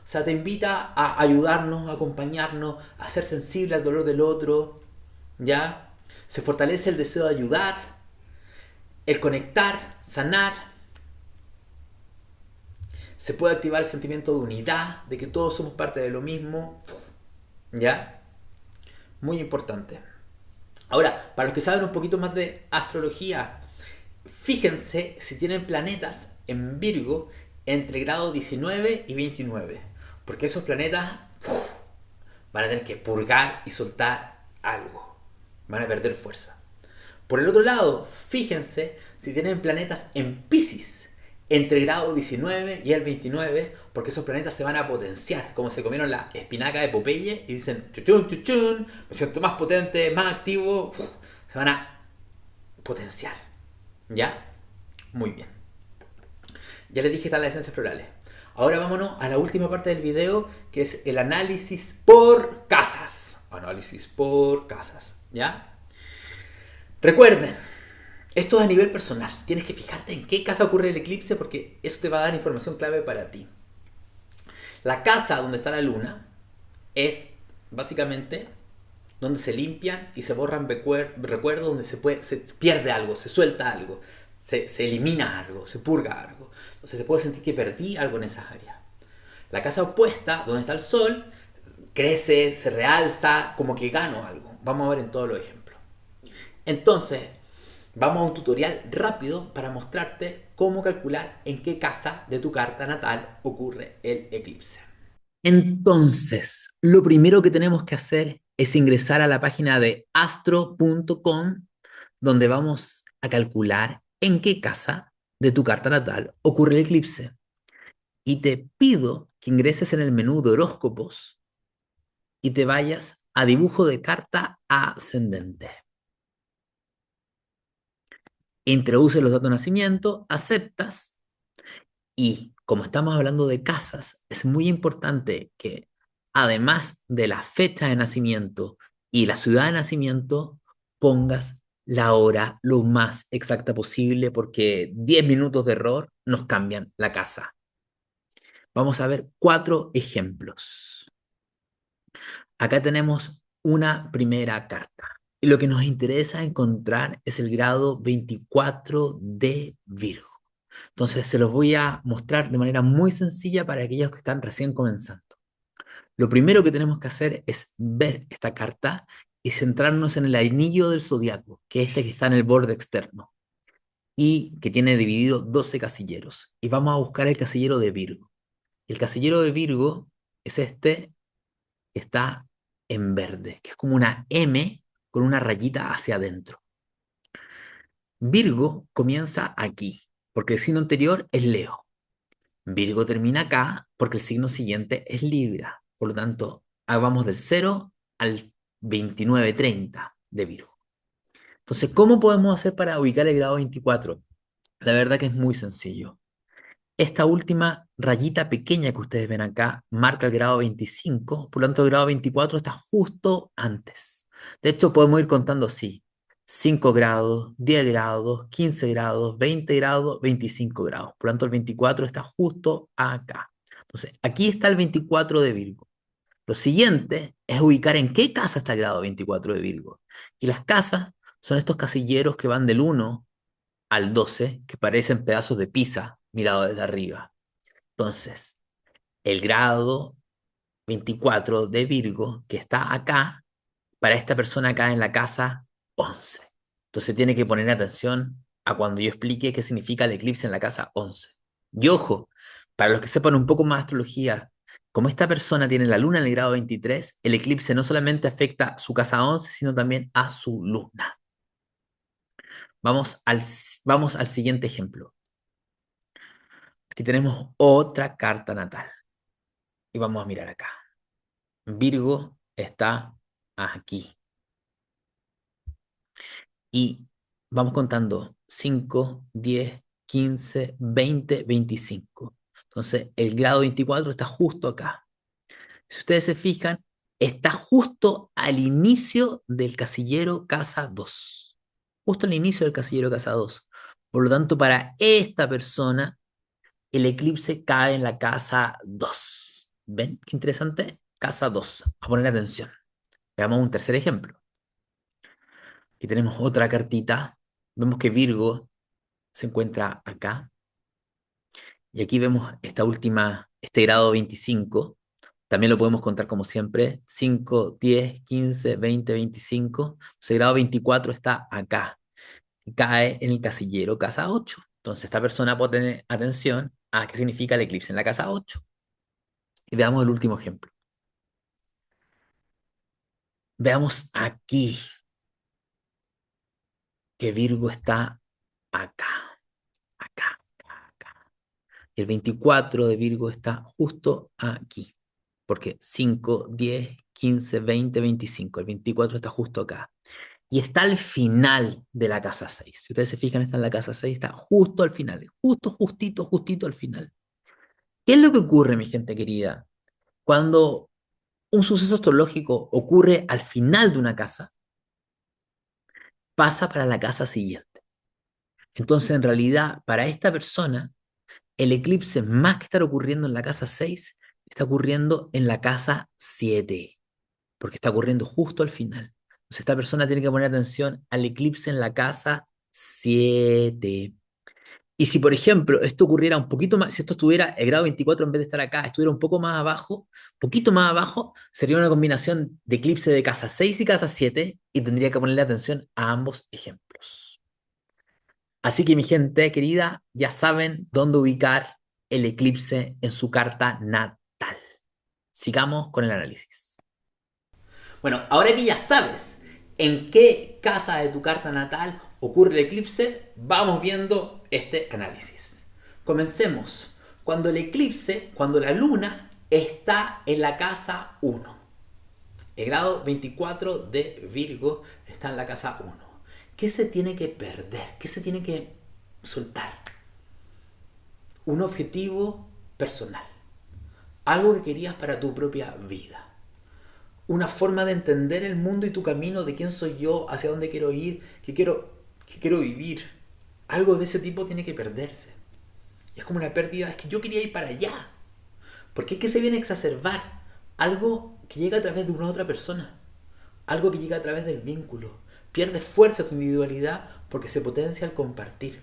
O sea, te invita a ayudarnos, a acompañarnos, a ser sensible al dolor del otro. ¿Ya? Se fortalece el deseo de ayudar, el conectar, sanar. Se puede activar el sentimiento de unidad, de que todos somos parte de lo mismo. ¿Ya? Muy importante. Ahora, para los que saben un poquito más de astrología, fíjense si tienen planetas en Virgo entre grado 19 y 29. Porque esos planetas van a tener que purgar y soltar algo. Van a perder fuerza. Por el otro lado, fíjense si tienen planetas en Pisces entre el grado 19 y el 29, porque esos planetas se van a potenciar, como se comieron la espinaca de Popeye y dicen, chuchun, chuchun, me siento más potente, más activo, se van a potenciar. ¿Ya? Muy bien. Ya les dije están las esencias florales. Ahora vámonos a la última parte del video, que es el análisis por casas. Análisis por casas. ¿Ya? Recuerden, esto es a nivel personal. Tienes que fijarte en qué casa ocurre el eclipse porque eso te va a dar información clave para ti. La casa donde está la luna es básicamente donde se limpian y se borran recuerdos, donde se pierde algo, se suelta algo, se elimina algo, se purga algo. Entonces se puede sentir que perdí algo en esas áreas. La casa opuesta, donde está el sol, crece, se realza, como que gano algo. Vamos a ver en todos los ejemplos. Entonces, vamos a un tutorial rápido para mostrarte cómo calcular en qué casa de tu carta natal ocurre el eclipse. Entonces, lo primero que tenemos que hacer es ingresar a la página de astro.com, donde vamos a calcular en qué casa de tu carta natal ocurre el eclipse. Y te pido que ingreses en el menú de horóscopos y te vayas a dibujo de carta ascendente. Introduce los datos de nacimiento, aceptas y como estamos hablando de casas, es muy importante que además de la fecha de nacimiento y la ciudad de nacimiento, pongas la hora lo más exacta posible porque 10 minutos de error nos cambian la casa. Vamos a ver 4 ejemplos. Acá tenemos una primera carta. Y lo que nos interesa encontrar es el grado 24 de Virgo. Entonces se los voy a mostrar de manera muy sencilla para aquellos que están recién comenzando. Lo primero que tenemos que hacer es ver esta carta y centrarnos en el anillo del zodiaco, que es este que está en el borde externo y que tiene dividido 12 casilleros. Y vamos a buscar el casillero de Virgo. El casillero de Virgo es este que está en verde, que es como una M con una rayita hacia adentro. Virgo comienza aquí, porque el signo anterior es Leo. Virgo termina acá porque el signo siguiente es Libra. Por lo tanto, vamos del 0 al 29-30 de Virgo. Entonces, ¿cómo podemos hacer para ubicar el grado 24? La verdad que es muy sencillo. Esta última rayita pequeña que ustedes ven acá marca el grado 25, por lo tanto el grado 24 está justo antes. De hecho, podemos ir contando así: 5 grados, 10 grados, 15 grados, 20 grados, 25 grados. Por lo tanto, el 24 está justo acá. Entonces, aquí está el 24 de Virgo. Lo siguiente es ubicar en qué casa está el grado 24 de Virgo. Y las casas son estos casilleros que van del 1 al 12, que parecen pedazos de pizza mirado desde arriba. Entonces, el grado 24 de Virgo que está acá, para esta persona acá en la casa 11. Entonces tiene que poner atención a cuando yo explique qué significa el eclipse en la casa 11. Y ojo, para los que sepan un poco más de astrología, como esta persona tiene la luna en el grado 23, el eclipse no solamente afecta su casa 11, sino también a su luna. Vamos al, vamos al siguiente ejemplo. Aquí tenemos otra carta natal. Y vamos a mirar acá. Virgo está aquí. Y vamos contando 5, 10, 15, 20, 25. Entonces, el grado 24 está justo acá. Si ustedes se fijan, está justo al inicio del casillero casa 2. Justo al inicio del casillero casa 2. Por lo tanto, para esta persona, el eclipse cae en la casa 2. ¿Ven? Qué interesante. Casa 2. A poner atención. Veamos un tercer ejemplo. Aquí tenemos otra cartita. Vemos que Virgo se encuentra acá. Y aquí vemos este grado 25. También lo podemos contar como siempre: 5, 10, 15, 20, 25. Ese grado 24 está acá. Y cae en el casillero casa 8. Entonces esta persona puede tener atención a qué significa el eclipse en la casa 8. Y veamos el último ejemplo. Veamos aquí que Virgo está acá, acá, acá. El 24 de Virgo está justo aquí, porque 5, 10, 15, 20, 25. El 24 está justo acá. Y está al final de la casa 6. Si ustedes se fijan, está en la casa 6, está justo al final, justo, justito, justito al final. ¿Qué es lo que ocurre, mi gente querida? Cuando un suceso astrológico ocurre al final de una casa, pasa para la casa siguiente. Entonces, en realidad, para esta persona, el eclipse, más que estar ocurriendo en la casa 6, está ocurriendo en la casa 7, porque está ocurriendo justo al final. Entonces, esta persona tiene que poner atención al eclipse en la casa 7. Y si, por ejemplo, esto ocurriera un poquito más, si esto estuviera el grado 24 en vez de estar acá, estuviera un poquito más abajo, sería una combinación de eclipse de casa 6 y casa 7 y tendría que ponerle atención a ambos ejemplos. Así que mi gente querida, ya saben dónde ubicar el eclipse en su carta natal. Sigamos con el análisis. Bueno, ahora que ya sabes en qué casa de tu carta natal ocurre el eclipse, vamos viendo este análisis. Comencemos. Cuando el eclipse, cuando la luna está en la casa 1. El grado 24 de Virgo está en la casa 1. ¿Qué se tiene que perder? ¿Qué se tiene que soltar? Un objetivo personal. Algo que querías para tu propia vida. Una forma de entender el mundo y tu camino, de quién soy yo, hacia dónde quiero ir, qué quiero vivir. Algo de ese tipo tiene que perderse. Es como una pérdida, es que yo quería ir para allá. Porque es que se viene a exacerbar algo que llega a través de una otra persona. Algo que llega a través del vínculo. Pierdes fuerza tu individualidad porque se potencia al compartir.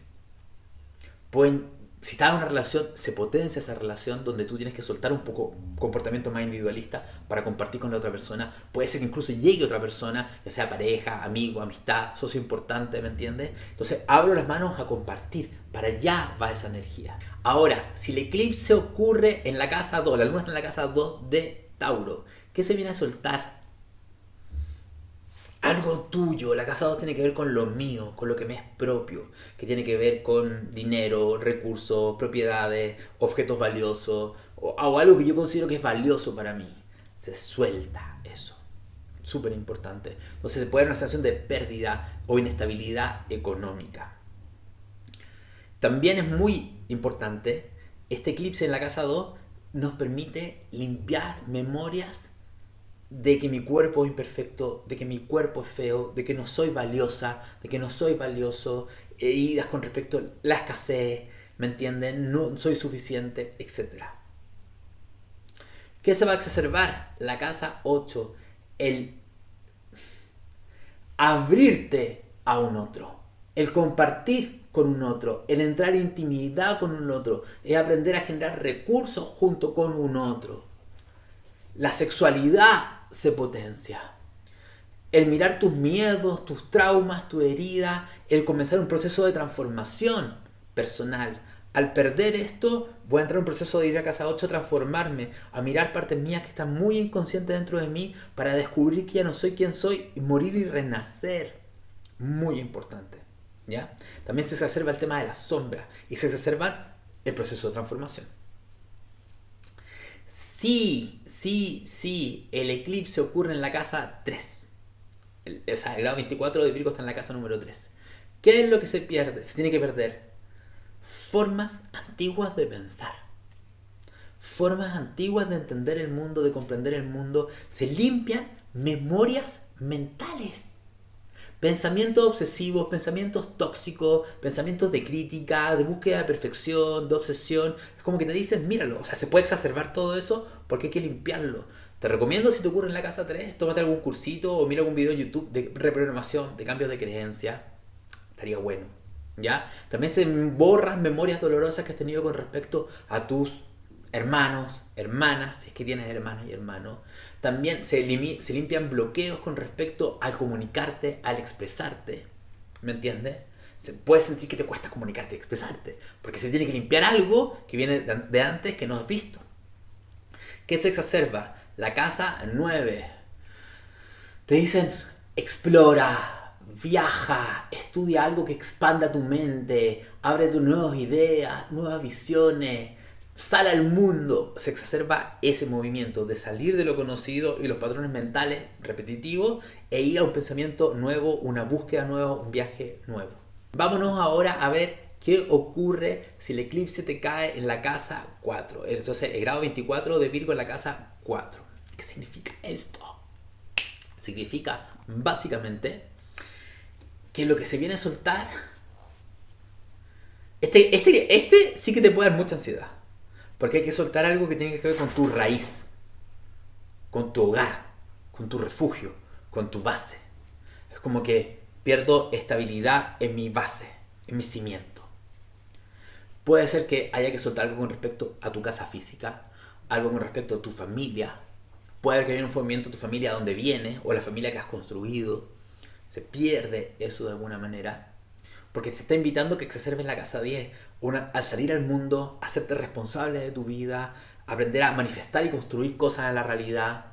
Si estás en una relación, se potencia esa relación donde tú tienes que soltar un poco comportamiento más individualista para compartir con la otra persona. Puede ser que incluso llegue otra persona, ya sea pareja, amigo, amistad, socio importante, ¿me entiendes? Entonces abro las manos a compartir. Para allá va esa energía. Ahora, si el eclipse ocurre en la casa 2, la luna está en la casa 2 de Tauro, ¿qué se viene a soltar? Algo tuyo. La casa 2 tiene que ver con lo mío, con lo que me es propio, que tiene que ver con dinero, recursos, propiedades, objetos valiosos o algo que yo considero que es valioso para mí. Se suelta eso. súper importante. Entonces se puede dar una sensación de pérdida o inestabilidad económica. También es muy importante, este eclipse en la casa 2 nos permite limpiar memorias de que mi cuerpo es imperfecto, de que mi cuerpo es feo, de que no soy valiosa, de que no soy valioso, heridas con respecto a la escasez, ¿me entienden? No soy suficiente, etc. ¿Qué se va a exacerbar? La casa 8, el abrirte a un otro, el compartir con un otro, el entrar en intimidad con un otro, es aprender a generar recursos junto con un otro. La sexualidad se potencia. El mirar tus miedos, tus traumas, tus heridas, el comenzar un proceso de transformación personal. Al perder esto, voy a entrar en un proceso de ir a casa 8 a transformarme, a mirar partes mías que están muy inconscientes dentro de mí para descubrir que ya no soy quien soy y morir y renacer. Muy importante. ¿Ya? También se exacerba el tema de la sombra y se exacerba el proceso de transformación. Sí, el eclipse ocurre en la casa 3. El grado 24 de Virgo está en la casa número 3. ¿Qué es lo que se pierde? Se tiene que perder formas antiguas de pensar, formas antiguas de entender el mundo, de comprender el mundo. Se limpian memorias mentales. Pensamientos obsesivos, pensamientos tóxicos, pensamientos de crítica, de búsqueda de perfección, de obsesión. Es como que te dicen, míralo, o sea, se puede exacerbar todo eso porque hay que limpiarlo. Te recomiendo, si te ocurre en la casa 3, tómate algún cursito o mira algún video en YouTube de reprogramación, de cambios de creencia. Estaría bueno, ¿ya? También se borran memorias dolorosas que has tenido con respecto a tus hermanos, hermanas, si es que tienes hermanos y hermanos. También se limpian bloqueos con respecto al comunicarte, al expresarte. ¿Me entiendes? Puedes sentir que te cuesta comunicarte y expresarte, porque se tiene que limpiar algo que viene de antes que no has visto. ¿Qué se exacerba? La casa 9. Te dicen, explora, viaja, estudia algo que expanda tu mente, abre tus nuevas ideas, nuevas visiones. Sale al mundo. Se exacerba ese movimiento de salir de lo conocido y los patrones mentales repetitivos e ir a un pensamiento nuevo, una búsqueda nueva, un viaje nuevo. Vámonos ahora a ver qué ocurre si el eclipse te cae en la casa 4. Entonces, el grado 24 de Virgo en la casa 4. ¿Qué significa esto? Significa básicamente que lo que se viene a soltar, este sí que te puede dar mucha ansiedad. Porque hay que soltar algo que tiene que ver con tu raíz, con tu hogar, con tu refugio, con tu base. Es como que pierdo estabilidad en mi base, en mi cimiento. Puede ser que haya que soltar algo con respecto a tu casa física, algo con respecto a tu familia. Puede haber que haya un movimiento de tu familia donde vienes o la familia que has construido. Se pierde eso de alguna manera. Porque te está invitando a que exacerbes la casa 10. Al salir al mundo, hacerte responsable de tu vida, aprender a manifestar y construir cosas en la realidad.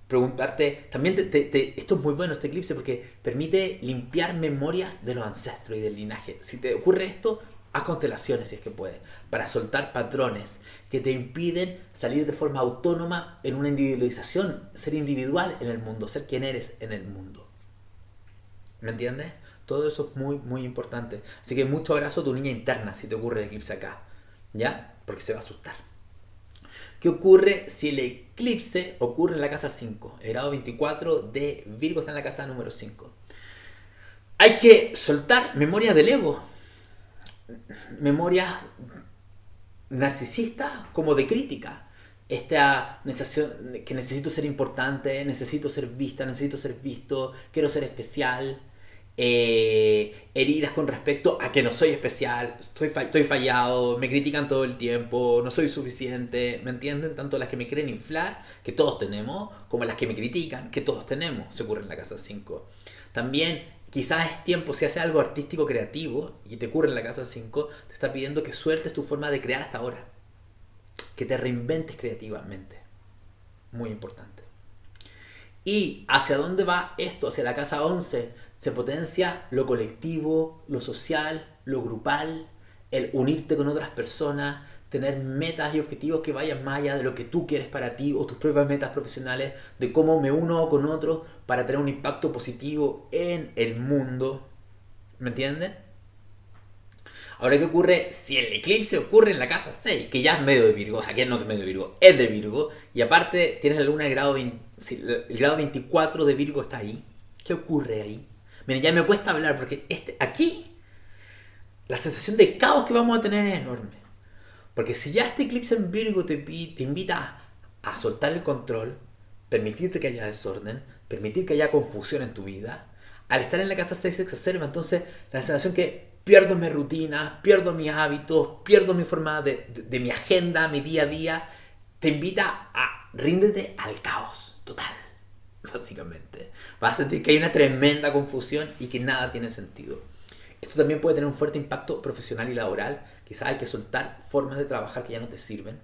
Preguntarte, también esto es muy bueno, este eclipse, porque permite limpiar memorias de los ancestros y del linaje. Si te ocurre esto, haz constelaciones si es que puedes, para soltar patrones que te impiden salir de forma autónoma en una individualización, ser individual en el mundo, ser quien eres en el mundo. ¿Me entiendes? Todo eso es muy, muy importante. Así que mucho abrazo a tu niña interna si te ocurre el eclipse acá. ¿Ya? Porque se va a asustar. ¿Qué ocurre si el eclipse ocurre en la casa 5? El grado 24 de Virgo está en la casa número 5. Hay que soltar memorias del ego. Memorias narcisistas como de crítica. Esta sensación que necesito ser importante, necesito ser vista, necesito ser visto, quiero ser especial. Heridas con respecto a que no soy especial, estoy fallado, me critican todo el tiempo, no soy suficiente, ¿me entienden? Tanto las que me quieren inflar, que todos tenemos, como las que me critican, que todos tenemos, se ocurre en la casa 5. También quizás es tiempo, si haces algo artístico creativo y te ocurre en la casa 5, te está pidiendo que sueltes tu forma de crear hasta ahora, que te reinventes creativamente, muy importante. ¿Y hacia dónde va esto? Hacia la casa 11. Se potencia lo colectivo, lo social, lo grupal, el unirte con otras personas. tener metas y objetivos que vayan más allá de lo que tú quieres para ti o tus propias metas profesionales, de cómo me uno con otros para tener un impacto positivo en el mundo. ¿Me entienden? Ahora, ¿qué ocurre si el eclipse ocurre en la casa 6? Que ya es medio de Virgo, o sea, que no es medio de Virgo, es de Virgo. Y aparte tienes la luna del grado, si el grado 24 de Virgo está ahí. ¿Qué ocurre ahí? Miren, ya me cuesta hablar porque aquí la sensación de caos que vamos a tener es enorme. Porque si ya este eclipse en Virgo te invita a soltar el control, permitirte que haya desorden, permitir que haya confusión en tu vida, al estar en la casa 6 se exacerba entonces la sensación que pierdo mis rutinas, pierdo mis hábitos, pierdo mi forma de mi agenda, mi día a día. Te invita a ríndete al caos total, básicamente. Vas a sentir que hay una tremenda confusión y que nada tiene sentido. Esto también puede tener un fuerte impacto profesional y laboral. Quizás hay que soltar formas de trabajar que ya no te sirven.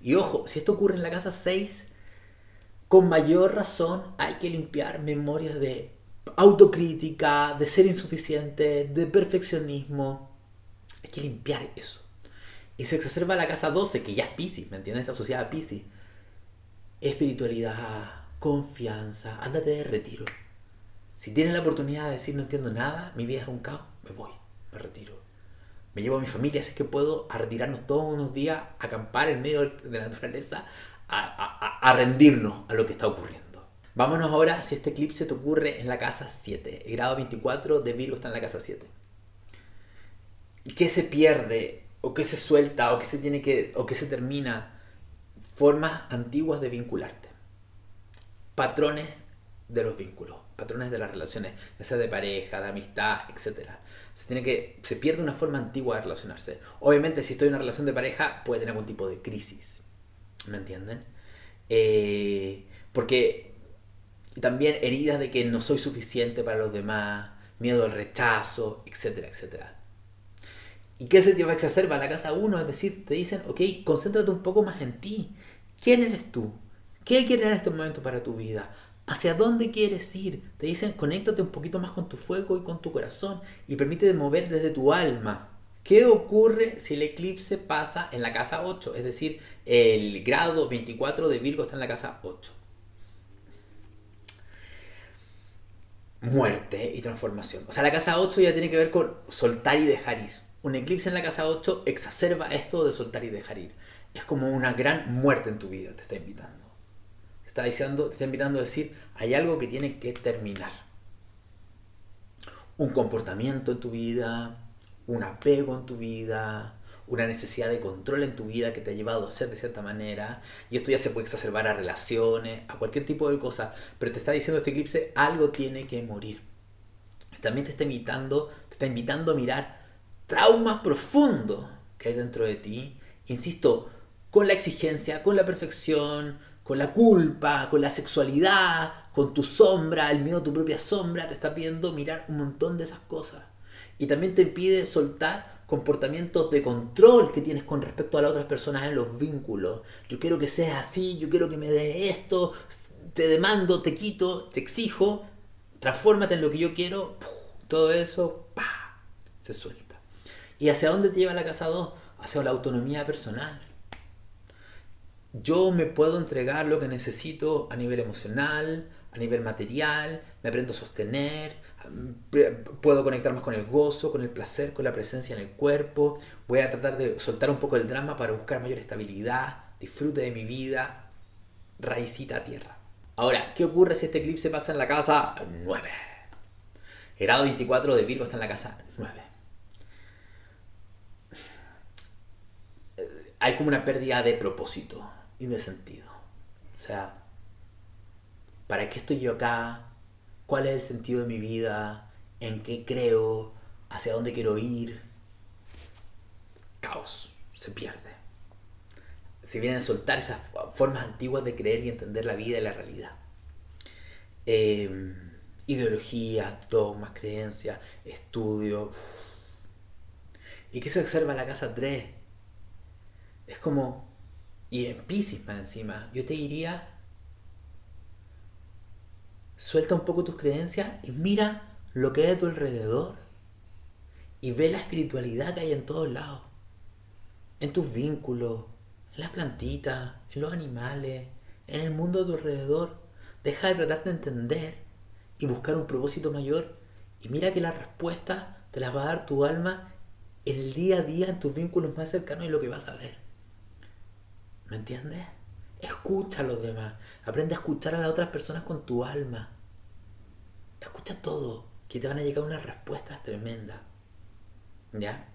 Y ojo, si esto ocurre en la casa 6, con mayor razón hay que limpiar memorias de autocrítica, de ser insuficiente, de perfeccionismo. Hay que limpiar eso. Y se exacerba la casa 12, que ya es Piscis, ¿me entiendes? Está asociada a Piscis. Espiritualidad, confianza, ándate de retiro. Si tienes la oportunidad de decir no entiendo nada, mi vida es un caos, me voy, me retiro. Me llevo a mi familia, así que puedo a retirarnos todos unos días, a acampar en medio de la naturaleza, a rendirnos a lo que está ocurriendo. Vámonos ahora si este eclipse te ocurre en la casa 7. El grado 24 de Virgo está en la casa 7. ¿Qué se pierde? ¿O qué se suelta? ¿O qué se tiene o qué se termina? Formas antiguas de vincularte. Patrones de los vínculos. Patrones de las relaciones, ya sea de pareja, de amistad, etc. Se pierde una forma antigua de relacionarse. Obviamente, si estoy en una relación de pareja, puede tener algún tipo de crisis. ¿Me entienden? Porque también heridas de que no soy suficiente para los demás, miedo al rechazo, etcétera, etcétera. ¿Y qué se te va a exacerbar la casa 1? Es decir, te dicen, ok, concéntrate un poco más en ti. ¿Quién eres tú? ¿Qué quieres en este momento para tu vida? ¿Hacia dónde quieres ir? Te dicen, conéctate un poquito más con tu fuego y con tu corazón y permítete mover desde tu alma. ¿Qué ocurre si el eclipse pasa en la casa 8? Es decir, el grado 24 de Virgo está en la casa 8. Muerte y transformación. O sea, la casa 8 ya tiene que ver con soltar y dejar ir. Un eclipse en la casa 8 exacerba esto de soltar y dejar ir. Es como una gran muerte en tu vida, te está invitando. Te está invitando a decir, hay algo que tiene que terminar. Un comportamiento en tu vida, un apego en tu vida, una necesidad de control en tu vida que te ha llevado a ser de cierta manera. Y esto ya se puede exacerbar a relaciones, a cualquier tipo de cosa. Pero te está diciendo este eclipse, algo tiene que morir. También te está invitando a mirar traumas profundos que hay dentro de ti. Insisto, con la exigencia, con la perfección, con la culpa, con la sexualidad, con tu sombra, el miedo a tu propia sombra, te está pidiendo mirar un montón de esas cosas. Y también te pide soltar comportamientos de control que tienes con respecto a las otras personas en los vínculos. Yo quiero que seas así, yo quiero que me des esto, te demando, te quito, te exijo, transfórmate en lo que yo quiero. Todo eso, se suelta. ¿Y hacia dónde te lleva la casa 2? Hacia la autonomía personal. Yo me puedo entregar lo que necesito a nivel emocional, a nivel material, me aprendo a sostener, puedo conectar más con el gozo, con el placer, con la presencia en el cuerpo. Voy a tratar de soltar un poco el drama para buscar mayor estabilidad, disfrute de mi vida, raicita a tierra. Ahora, ¿qué ocurre si este eclipse pasa en la casa 9? El grado 24 de Virgo está en la casa 9. Hay como una pérdida de propósito y de sentido. O sea, ¿para qué estoy yo acá? ¿Cuál es el sentido de mi vida? ¿En qué creo? ¿Hacia dónde quiero ir? Caos, se pierde. Se vienen a soltar esas formas antiguas de creer y entender la vida y la realidad. Ideología, dogmas, creencias, estudio. ¿Y qué se observa en la casa 3? Es como, y en Piscis más encima, yo te diría, suelta un poco tus creencias y mira lo que hay a tu alrededor y ve la espiritualidad que hay en todos lados. en tus vínculos, en las plantitas, en los animales, en el mundo a tu alrededor. Deja de tratar de entender y buscar un propósito mayor y mira que las respuestas te las va a dar tu alma en el día a día, en tus vínculos más cercanos y lo que vas a ver. ¿Me entiendes? Escucha a los demás. Aprende a escuchar a las otras personas con tu alma. Escucha todo, que te van a llegar unas respuestas tremendas. ¿Ya?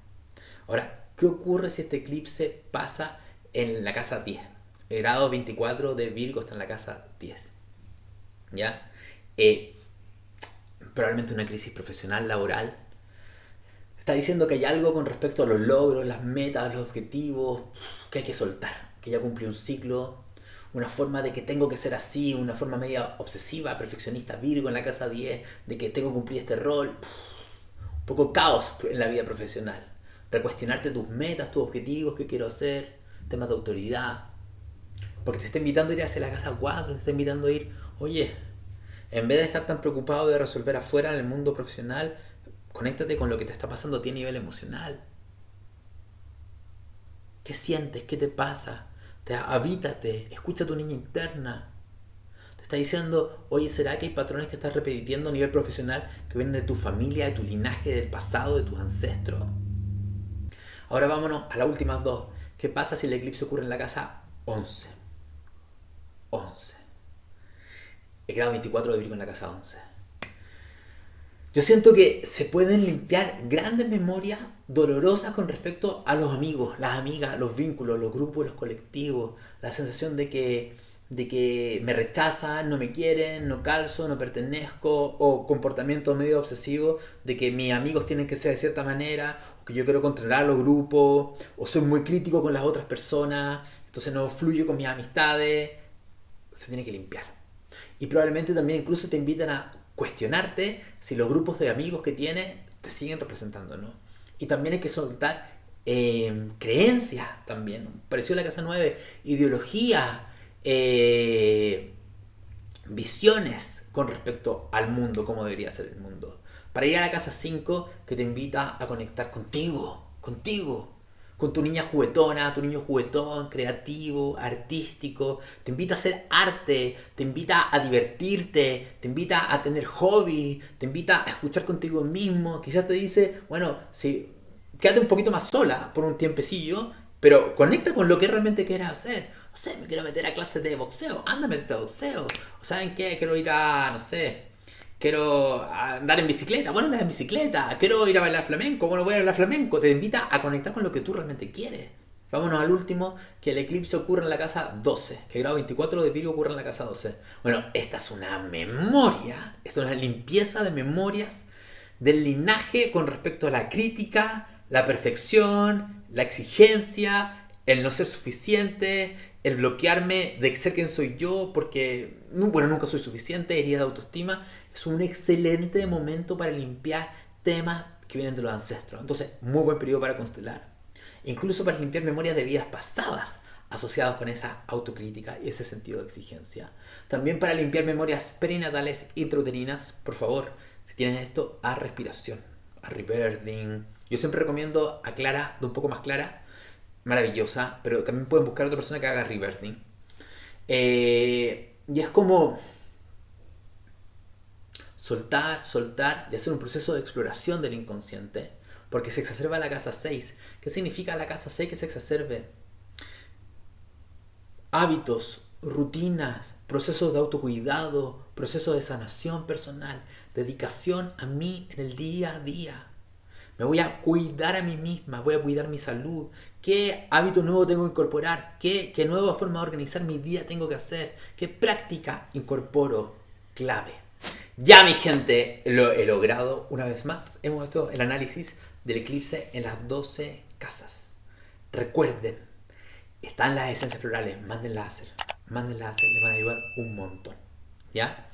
Ahora, ¿qué ocurre si este eclipse pasa en la casa 10? El grado 24 de Virgo está en la casa 10. ¿Ya? Probablemente una crisis profesional, laboral. Está diciendo que hay algo con respecto a los logros, las metas, los objetivos, que hay que soltar, que ya cumplí un ciclo, una forma de que tengo que ser así, una forma media obsesiva, perfeccionista, Virgo en la casa 10, de que tengo que cumplir este rol. Un poco caos en la vida profesional. Recuestionarte tus metas, tus objetivos, qué quiero hacer, temas de autoridad. Porque te está invitando a ir hacia la casa 4, te está invitando a ir, oye, en vez de estar tan preocupado de resolver afuera en el mundo profesional, conéctate con lo que te está pasando a ti a nivel emocional. ¿Qué sientes? ¿Qué te pasa? Habítate, escucha a tu niña interna. Te está diciendo, oye, ¿será que hay patrones que estás repitiendo a nivel profesional que vienen de tu familia, de tu linaje, del pasado, de tus ancestros? Ahora vámonos a las últimas dos. ¿Qué pasa si el eclipse ocurre en la casa 11? 11. El grado 24 de Virgo en la casa 11. Yo siento que se pueden limpiar grandes memorias dolorosas con respecto a los amigos, las amigas, los vínculos, los grupos, los colectivos, la sensación de que me rechazan, no me quieren, no calzo, no pertenezco, o comportamiento medio obsesivo de que mis amigos tienen que ser de cierta manera, o que yo quiero controlar los grupos, o soy muy crítico con las otras personas, entonces no fluyo con mis amistades. Se tiene que limpiar. Y probablemente también incluso te invitan a cuestionarte si los grupos de amigos que tienes te siguen representando, ¿no? Y también hay que soltar creencias también. Pareció la casa 9, ideologías, visiones con respecto al mundo, cómo debería ser el mundo. Para ir a la casa 5, que te invita a conectar contigo, con tu niña juguetona, tu niño juguetón, creativo, artístico. Te invita a hacer arte, te invita a divertirte, te invita a tener hobby, te invita a escuchar contigo mismo. Quizás te dice, bueno, sí, quédate un poquito más sola por un tiempecillo, pero conecta con lo que realmente quieras hacer. No sé, me quiero meter a clases de boxeo, anda, métete a boxeo. O ¿saben qué? Quiero ir a, no sé, quiero andar en bicicleta, bueno, andar en bicicleta. Quiero ir a bailar flamenco, bueno, voy a bailar flamenco. Te invita a conectar con lo que tú realmente quieres. Vámonos al último, que el eclipse ocurre en la casa 12, que el grado 24 de Virgo ocurre en la casa 12. Bueno, esta es una memoria, esta es una limpieza de memorias del linaje con respecto a la crítica, la perfección, la exigencia, el no ser suficiente, el bloquearme de ser quien soy yo porque, bueno, nunca soy suficiente, herida de autoestima. Es un excelente momento para limpiar temas que vienen de los ancestros. Entonces, muy buen periodo para constelar. Incluso para limpiar memorias de vidas pasadas asociadas con esa autocrítica y ese sentido de exigencia. También para limpiar memorias perinatales intrauterinas, por favor, si tienes esto, a respiración, a rebirthing. Yo siempre recomiendo a Clara, de un poco más clara, maravillosa, pero también pueden buscar a otra persona que haga rebirthing. Y es como soltar y hacer un proceso de exploración del inconsciente, porque se exacerba la casa 6. ¿Qué significa la casa 6 que se exacerbe? Hábitos, rutinas, procesos de autocuidado, procesos de sanación personal, dedicación a mí en el día a día. Me voy a cuidar a mí misma, voy a cuidar mi salud. ¿Qué hábito nuevo tengo que incorporar? ¿Qué nueva forma de organizar mi día tengo que hacer? ¿Qué práctica incorporo? Clave. Ya, mi gente, lo he logrado una vez más. Hemos hecho el análisis del eclipse en las 12 casas. Recuerden, están las esencias florales, mándenlas a hacer. Mándenlas a hacer, les van a ayudar un montón. ¿Ya?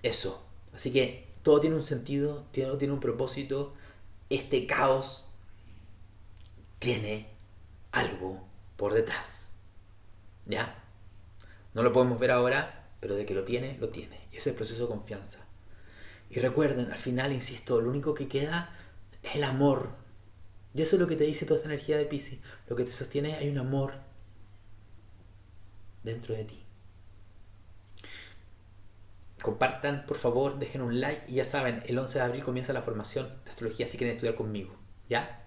Eso. Así que todo tiene un sentido, todo tiene un propósito. Este caos tiene algo por detrás. ¿Ya? No lo podemos ver ahora, pero de que lo tiene, lo tiene. Y ese es el proceso de confianza. Y recuerden, al final, insisto, lo único que queda es el amor. Y eso es lo que te dice toda esta energía de Piscis. Lo que te sostiene es hay un amor dentro de ti. Compartan, por favor, dejen un like. Y ya saben, el 11 de abril comienza la formación de astrología si quieren estudiar conmigo. ¿Ya?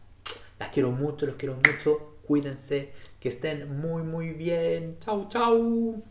Las quiero mucho, los quiero mucho. Cuídense, que estén muy, muy bien. Chau, chau.